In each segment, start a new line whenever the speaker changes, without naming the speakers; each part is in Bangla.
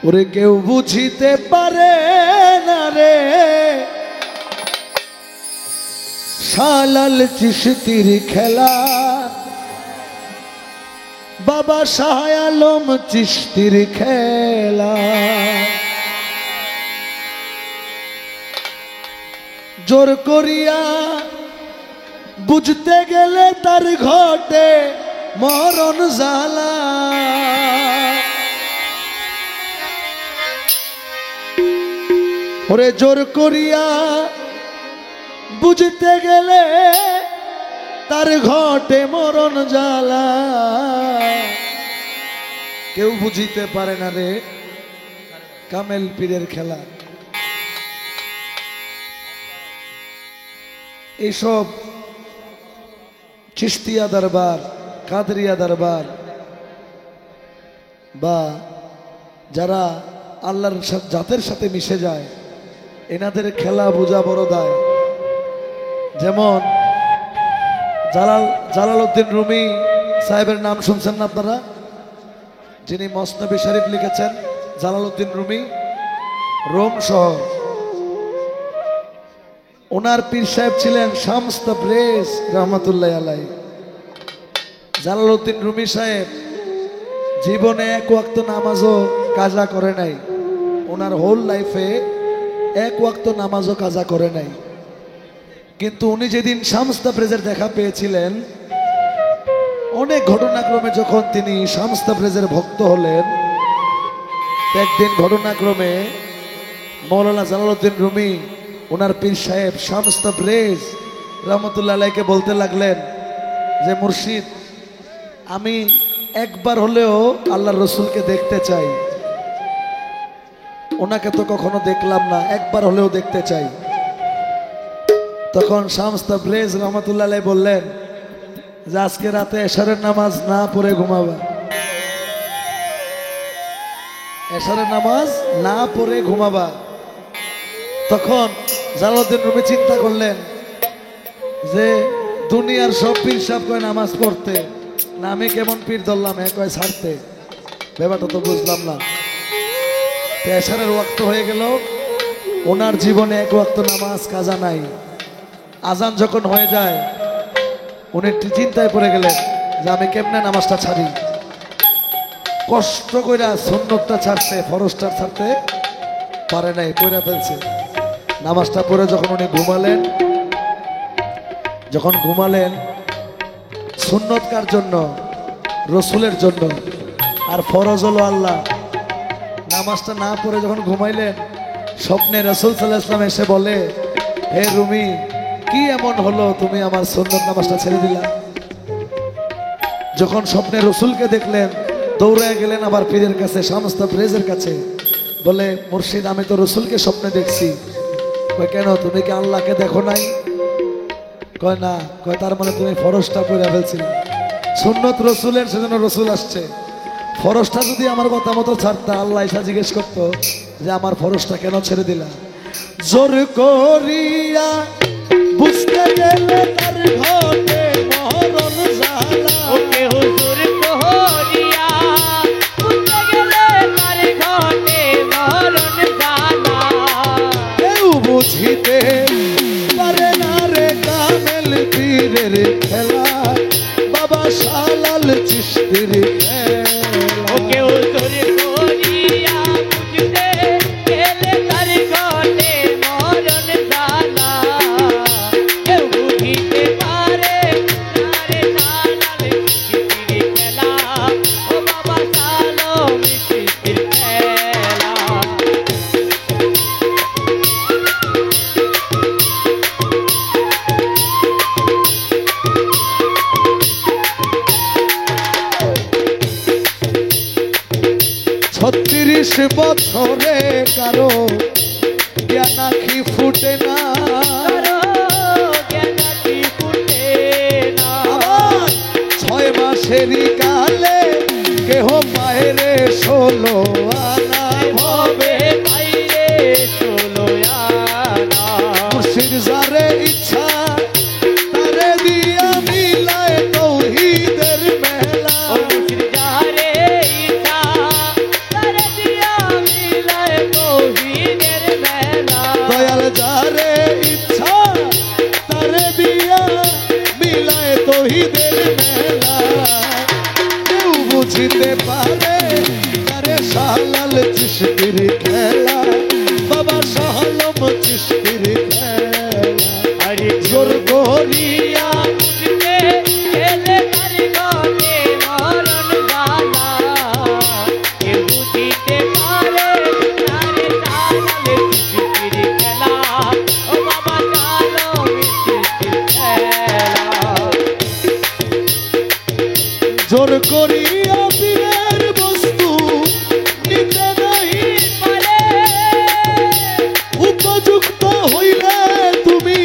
ওরে কেউ বুঝিতে পারে না রে শালাল চিশতির খেলা, বাবা শাহ আলম চিশতির খেলা। জোর করিয়া বুঝতে গেলে তার ঘটে মরণ জ্বালা। ওরে জোর করিয়া বুঝতে গেলে তার ঘটে মরণ জ্বালা। কেউ বুঝিতে পারে না রে কামেল পীরের খেলা। এইসব চিশতিয়া দরবার, কাদরিয়া দরবার বা যারা আল্লাহর জাতের সাথে মিশে যায়, এনাদের খেলা বোঝা বড় দায়। যেমন জালালউদ্দিন রুমি সাহেবের নাম শুনছেন না আপনারা, যিনি মসনবী শরীফ লিখেছেন। জালালউদ্দিন রুমি, রোম শহর। ওনার পীর সাহেব ছিলেন শামস তাবরেজ রহমতুল্লাহ আলাইহি। জালালউদ্দিন রুমি সাহেব জীবনে এক ওয়াক্ত নামাজও কাজা করে নাই। ওনার হোল লাইফে এক ওয়াক্ত নামাজও কাজা করে নাই। কিন্তু উনি যেদিন শামস তাবরেজের দেখা পেয়েছিলেন, অনেক ঘটনাক্রমে যখন তিনি শামস তাবরেজের ভক্ত হলেন, একদিন ঘটনাক্রমে মৌলানা জালালউদ্দিন রুমি ওনার পীর সাহেব শামস তাবরেজ রহমতুল্লাহ আলাইহিকে বলতে লাগলেন যে মুর্শিদ, আমি একবার হলেও আল্লাহর রসুলকে দেখতে চাই। ওনাকে তো কখনো দেখলাম না, একবার হলেও দেখতে চাই। তখন শামস তাবরেজ রহমতুল্লাহ আলাইহি বললেন যে আজকে রাতে এশারের নামাজ না পড়ে ঘুমাবা, এশারের নামাজ না পড়ে ঘুমাবা। তখন জালালউদ্দিন রুমি চিন্তা করলেন যে দুনিয়ার সব পীর সাহেব কয় নামাজ পড়তে, না আমি কেমন পীর ধরলাম এ কয় ছাড়তে, ব্যাপারটা তো বুঝলাম না। এশারের ওয়াক্ত হয়ে গেল, ওনার জীবনে এক ওয়াক্ত নামাজ কাজা নাই। আজান যখন হয়ে যায় উনি চিন্তায় পড়ে গেলেন যে আমি কেমনে নামাজটা ছাড়ি। কষ্ট কইরা সুন্নতটা ছাড়তে, ফরজটা ছাড়তে পারে নাই, পড়ে ফেলছে। নামাজটা পড়ে যখন উনি ঘুমালেন, যখন ঘুমালেন সুন্নত কার জন্য? রসুলের জন্য, আর ফরজ হলো আল্লাহ। নামাজটা না পড়ে যখন ঘুমাইলেন, স্বপ্নে রাসূল সাল্লাল্লাহু আলাইহি ওয়াসাল্লাম এসে বলে, হে রুমি, কি এমন হলো তুমি আমার সুন্নত নামাজটা ছেড়ে দিলা? যখন স্বপ্নে রসুলকে দেখলেন, দৌড়ে গেলেন আবার পীরের কাছে, শামস তাবরেজের কাছে। বলে মুর্শিদ, আমি তো রসুলকে স্বপ্নে দেখছি। কয় কেন, তুমি কি আল্লাহকে দেখো নাই? কয় না। কয় তার মানে তুমি ফরজটা পড়ে ফেলছিলে। সুন্নত রসুলের, সেজন্য রসুল আসছে। ফরজটা যদি আমার কথা মতো ছাড়তা, আল্লাহ এসে জিজ্ঞেস করতো যে আমার ফরজটা কেন ছেড়ে দিলা? জোর করিয়া বুঝতে গেলে তার ঘটে মরণ জ্বালা।
ওকে হুজুর করিয়া বুঝতে গেলে তার ঘটে মরণ জ্বালা।
কেউ বুঝিতে পারে না রে কামেল পীরের খেলা, বাবা শালাল চিশতির খেলা।
ওকে হুজুর করিয়া বুঝতে গেলে তার ঘটে মরণ জ্বালা। কেউ বুঝিতে পারে না রে শালাল চিশতির খেলা, ও বাবা শালাল চিশতির খেলা।
ছত্রিশ বছরে কারো জ্ঞান আখি ফুটে না,
কারো জ্ঞান আখি ফুটে না।
আবার 6 মাসেরই কালে কেহ পায়রে 16 আনা
হবে বাইরে চলো আনা।
মুর্শিদ যারে ইচ্ছা তারে দিয়া মিলায় তৌহিদের মেলা।
ও মুর্শিদ যারে ইচ্ছা তারে দিয়া
বুঝিতে পারে আরে শাহলাল চিশতির খেলা বাবা শাহলম চিশতির খেলা
আরে
জোর
করিয়া বুঝতে গেলে তার গলে মরণ জ্বালা কেউ বুঝিতে পারে তারে জানালে সৃষ্টির খেলা ও বাবা জানো সৃষ্টির খেলা
জোর করিয়া পীরের বস্তু নিতে নাহি
পারে
উপযুক্ত হইলে তুমি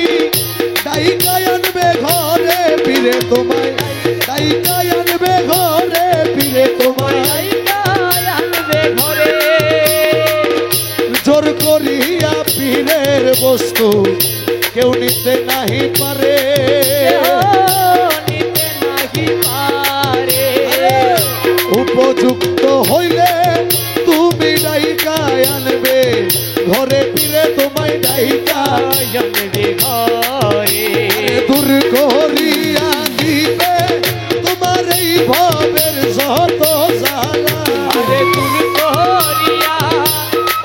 ডাইকায় আনবে ঘরে পীরে তোমায় ডাইকায় আনবে ঘরে পীরে তোমায়
আনবে ঘরে
জোর করিয়া পীরের বস্তু কেউ নিতে নাহি পারে
নিতে নাহি পারে
উপযুক্ত হইলে তুমি ডাইকায় আনবে ঘরে পীরে তোমায় ডাইকায়
জমবে ঘরে
দূর করিয়া দিবে তোমার এই ভবের যত জ্বালা
আরে দূর করিয়া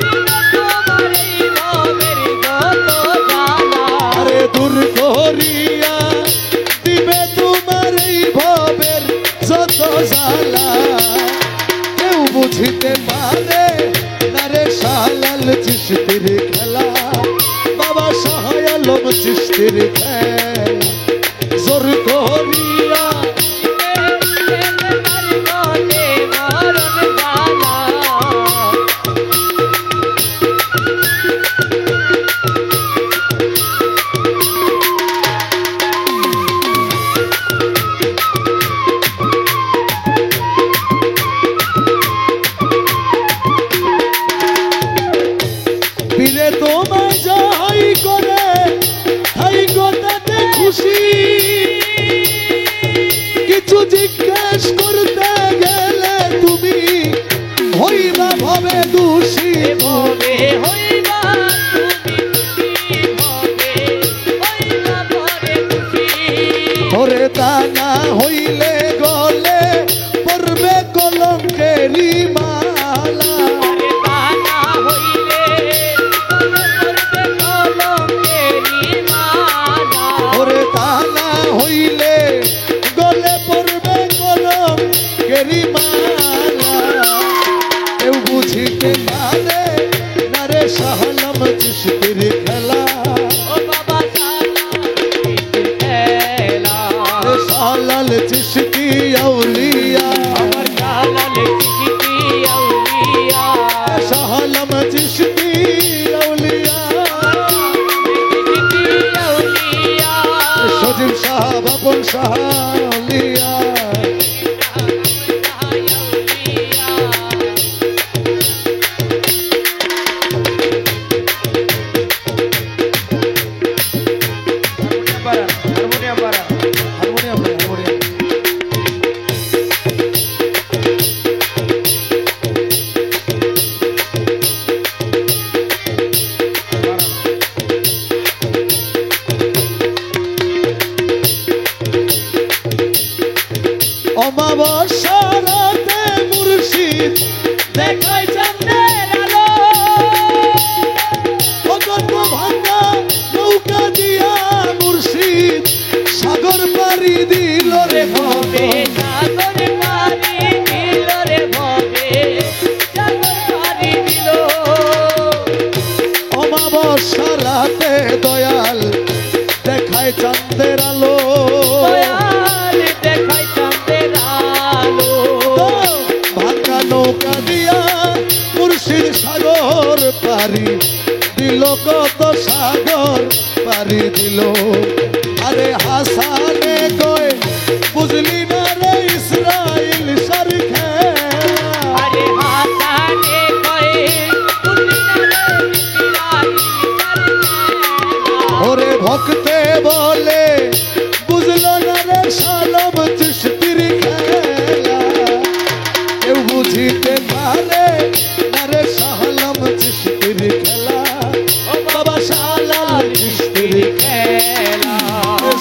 তোমার এই ভবের যত জ্বালা
আরে দূর করিয়া দিবে তোমার এই ভবের যত জ্বালা কেউ বুঝিতে পারে না রে শাহলাল চিশতির খেলা বাবা শাহ আলম চিশতির খেলা জোর করিয়া
তার গলে মরণ জ্বালা
পীরে তোমায় যাই করে তাই গোটাতে খুশি কিছু জিজ্ঞেস করতে গেলে তুমি হইবা ভবে দোষী
ভবে হইবা তুমি ভবে হইবা পরে খুশি
ওরে তা না হইলে গলে পড়বে কলঙ্কেরি মালা
আরে বানা হইলে করবে কলঙ্কেরি মালা
ওরে তা না হইলে গলে পড়বে কলঙ্কেরি মালা কেউ বুঝিতে পারে না রে শাহলম চিশতির খেলা
ও বাবা খেলা
শাহলাল চিশতি আউলিয়া
আমার জালাল চিশতি আউলিয়া
শাহলম চিশতি আউলিয়া
চিশতি আউলিয়া
সজীব শাহ বাবন শাহ আউলিয়া হারমোনিয়াম হারমোনিয়াম অমাবস্যা রাতে মুর্শিদ
দেখাই চাঁদের আলো
অগত ভাঙা নৌকা দিয়া মুর্শিদ সাগর পাড়ি দিল রে
ভবে
ভবে
সাগর পারি দিল রে ভবে সাগর পারি দিল
অমাবস্যা রাতে দয়াল দেখায় চাঁদের আলো
দয়াল দেখাই চাঁদের আলো
ভাঙা নৌকা দিয়া মুর্শিদ সাগর পারি দিল কত সাগর পারি দিল আরে হাসানে কয় বুঝলি না রে ইসরাইল সার খেলা
আরে হাসানে কয়ে তুমি না রে ইসরাইল
ওরে ভক্তে বলে বুঝলো না রে শালম চিশতির খেলা কেউ বুঝিতে পারে না রে শালম চিশতির খেলা
ও বাবা শালাল চিশতির খেলা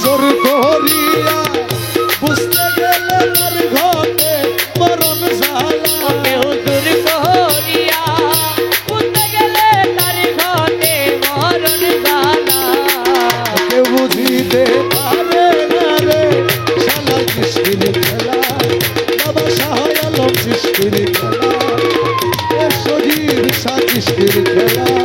জোর করিয়া বুঝতে গেলে তার ঘটে মরণ ইশকের খেলা